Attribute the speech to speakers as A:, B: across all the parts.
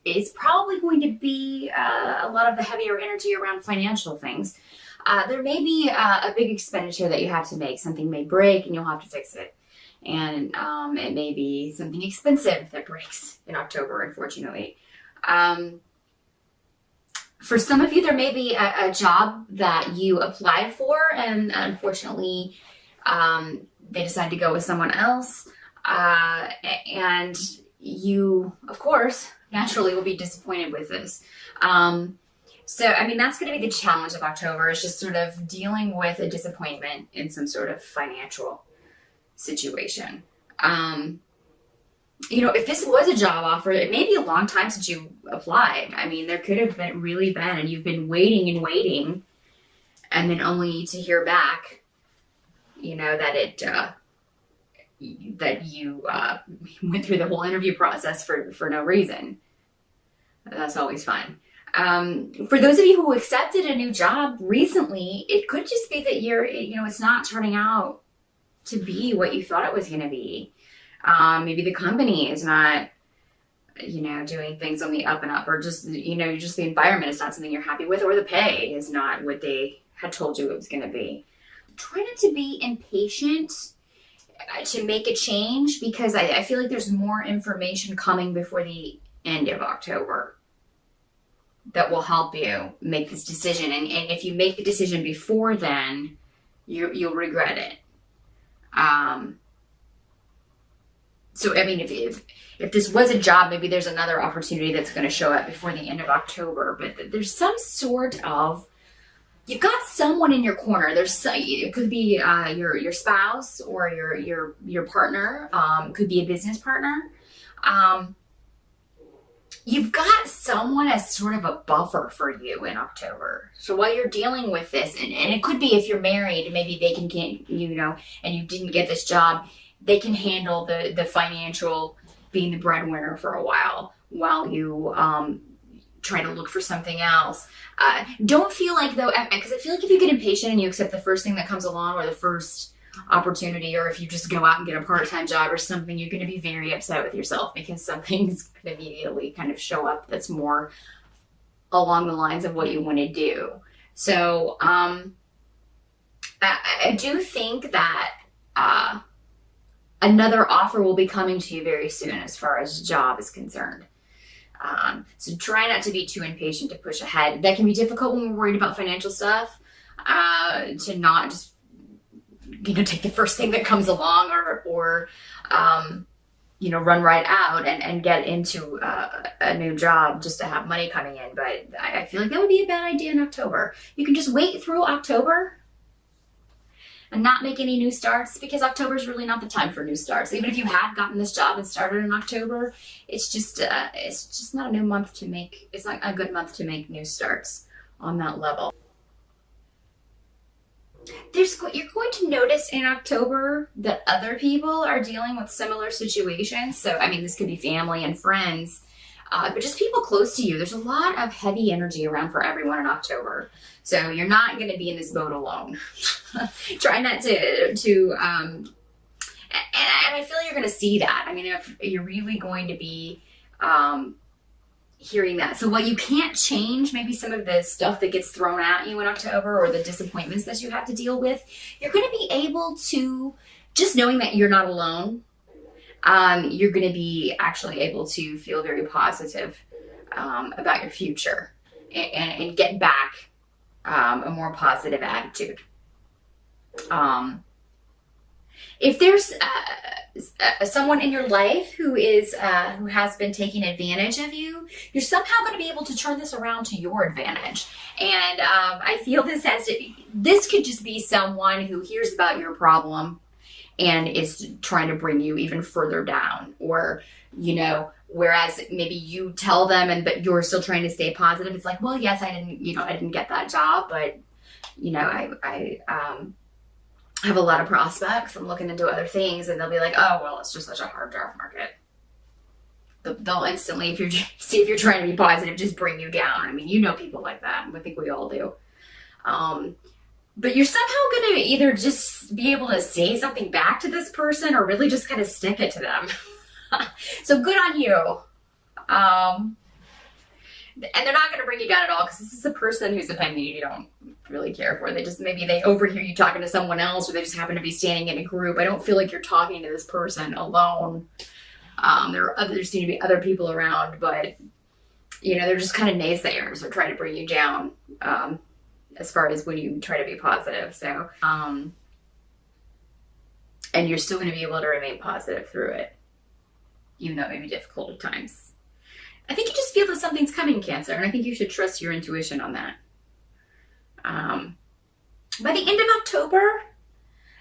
A: is probably going to be a lot of the heavier energy around financial things. There may be a big expenditure that you have to make. Something may break and you'll have to fix it. And it may be something expensive that breaks in October, unfortunately. For some of you, there may be a job that you applied for, and unfortunately, they decide to go with someone else. And you, of course, naturally will be disappointed with this. So, I mean, that's going to be the challenge of October, is just sort of dealing with a disappointment in some sort of financial situation. If this was a job offer, it may be a long time since you applied. I mean, there could have been, and you've been waiting and waiting, and then only to hear back, that you went through the whole interview process for no reason. That's always fun. For those of you who accepted a new job recently, it could just be that it's not turning out to be what you thought it was going to be. Maybe the company is not, doing things on the up and up, or just the environment is not something you're happy with, or the pay is not what they had told you it was going to be. Try not to be impatient to make a change, because I feel like there's more information coming before the end of October that will help you make this decision. And if you make the decision before then, you'll regret it. So, I mean, if this was a job, maybe there's another opportunity that's going to show up before the end of October, but there's some sort of, you've got someone in your corner. It could be your spouse or your partner. Could be a business partner. You've got someone as sort of a buffer for you in October. So while you're dealing with this, and it could be if you're married, maybe they can, and you didn't get this job, they can handle the financial, being the breadwinner for a while you try to look for something else. Don't feel like, though, because I feel like if you get impatient and you accept the first thing that comes along, or the first opportunity, or if you just go out and get a part-time job or something, you're going to be very upset with yourself, because something's going to immediately kind of show up that's more along the lines of what you want to do. So I do think that another offer will be coming to you very soon as far as job is concerned. So try not to be too impatient to push ahead. That can be difficult when we're worried about financial stuff, to not just, take the first thing that comes along, or run right out and get into a new job just to have money coming in. But I feel like that would be a bad idea in October. You can just wait through October and not make any new starts, because October is really not the time for new starts. Even if you had gotten this job and started in October, it's just not a new month to make. It's not a good month to make new starts on that level. You're going to notice in October that other people are dealing with similar situations. So, I mean, this could be family and friends, but just people close to you. There's a lot of heavy energy around for everyone in October. So you're not going to be in this boat alone. Try not to and I feel you're going to see that. I mean, if you're really going to be hearing that. So while you can't change maybe some of the stuff that gets thrown at you in October, or the disappointments that you have to deal with, you're going to be able to, just knowing that you're not alone, you're going to be actually able to feel very positive about your future, and get back a more positive attitude. If there's someone in your life who has been taking advantage of you, you're somehow going to be able to turn this around to your advantage. And I feel this could just be someone who hears about your problem and is trying to bring you even further down, or whereas maybe you tell them but you're still trying to stay positive. It's like, well, yes, I didn't get that job, but I have a lot of prospects. I'm looking into other things, and they'll be like, oh, well, it's just such a hard job market. They'll instantly, if you're trying to be positive, just bring you down. I mean, people like that. I think we all do. But you're somehow going to either just be able to say something back to this person, or really just kind of stick it to them. So good on you. And they're not going to bring you down at all, because this is a person whose opinion you don't really care for. They just, maybe they overhear you talking to someone else, or they just happen to be standing in a group. I don't feel like you're talking to this person alone. There seem to be other people around, but they're just kind of naysayers or try to bring you down, as far as when you try to be positive. So, and you're still going to be able to remain positive through it, even though it may be difficult at times. I think you just feel that something's coming, Cancer, and I think you should trust your intuition on that. By the end of October,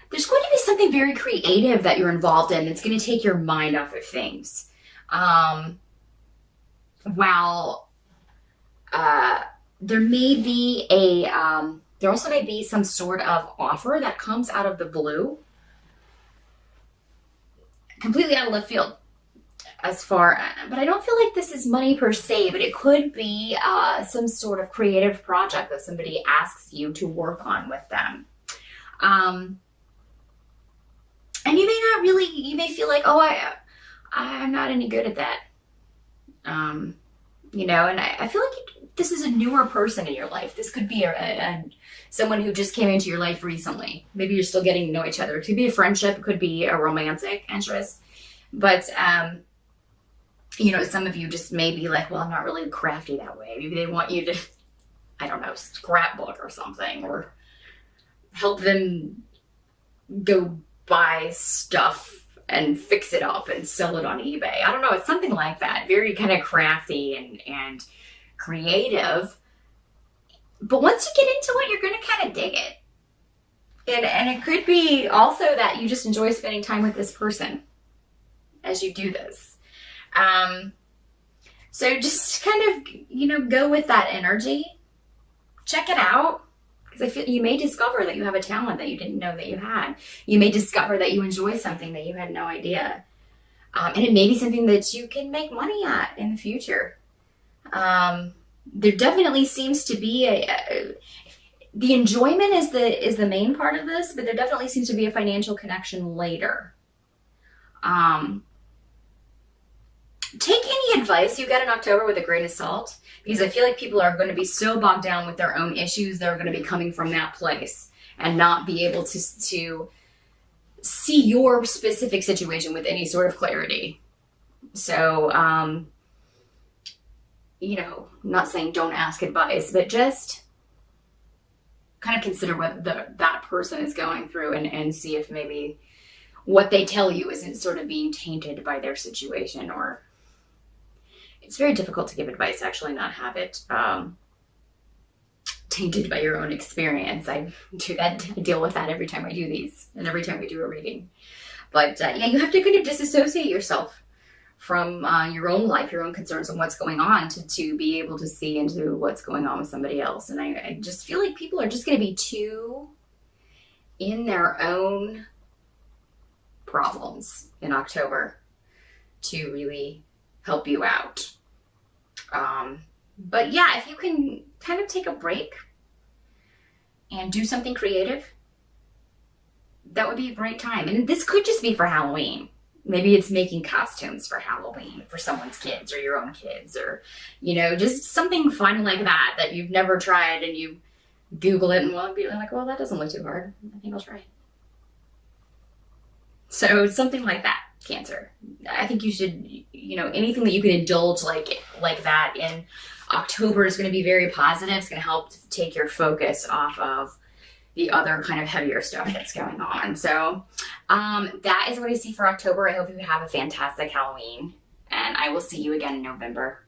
A: there's going to be something very creative that you're involved in that's going to take your mind off of things. While there may be there also may be some sort of offer that comes out of the blue, completely out of left field. But I don't feel like this is money per se, but it could be some sort of creative project that somebody asks you to work on with them. And you may feel like, oh, I'm not any good at that. And I feel like this is a newer person in your life. This could be someone who just came into your life recently. Maybe you're still getting to know each other. It could be a friendship. It could be a romantic interest. But, some of you just may be like, well, I'm not really crafty that way. Maybe they want you to, I don't know, scrapbook or something, or help them go buy stuff and fix it up and sell it on eBay. I don't know. It's something like that. Very kind of crafty and creative. But once you get into it, you're going to kind of dig it. And it could be also that you just enjoy spending time with this person as you do this. So just kind of, go with that energy. Check it out. Because I feel you may discover that you have a talent that you didn't know that you had. You may discover that you enjoy something that you had no idea. And it may be something that you can make money at in the future. There definitely seems to be the enjoyment is the main part of this, but there definitely seems to be a financial connection later. Take any advice you get in October with a grain of salt, because I feel like people are going to be so bogged down with their own issues. They're going to be coming from that place and not be able to see your specific situation with any sort of clarity. So, not saying don't ask advice, but just kind of consider what that person is going through and see if maybe what they tell you isn't sort of being tainted by their situation. Or it's very difficult to give advice, actually, not have it tainted by your own experience. I deal with that every time I do these and every time we do a reading. But you have to kind of disassociate yourself from your own life, your own concerns, and what's going on to be able to see into what's going on with somebody else. And I just feel like people are just going to be too in their own problems in October to really help you out. But if you can kind of take a break and do something creative, that would be a great time. And this could just be for Halloween. Maybe it's making costumes for Halloween for someone's kids or your own kids, or, just something fun like that you've never tried, and you Google it and be like, well, that doesn't look too hard. I think I'll try it. So something like that, Cancer. I think you should, anything that you can indulge like that in October is going to be very positive. It's going to help take your focus off of the other kind of heavier stuff that's going on. So that is what I see for October. I hope you have a fantastic Halloween, and I will see you again in November.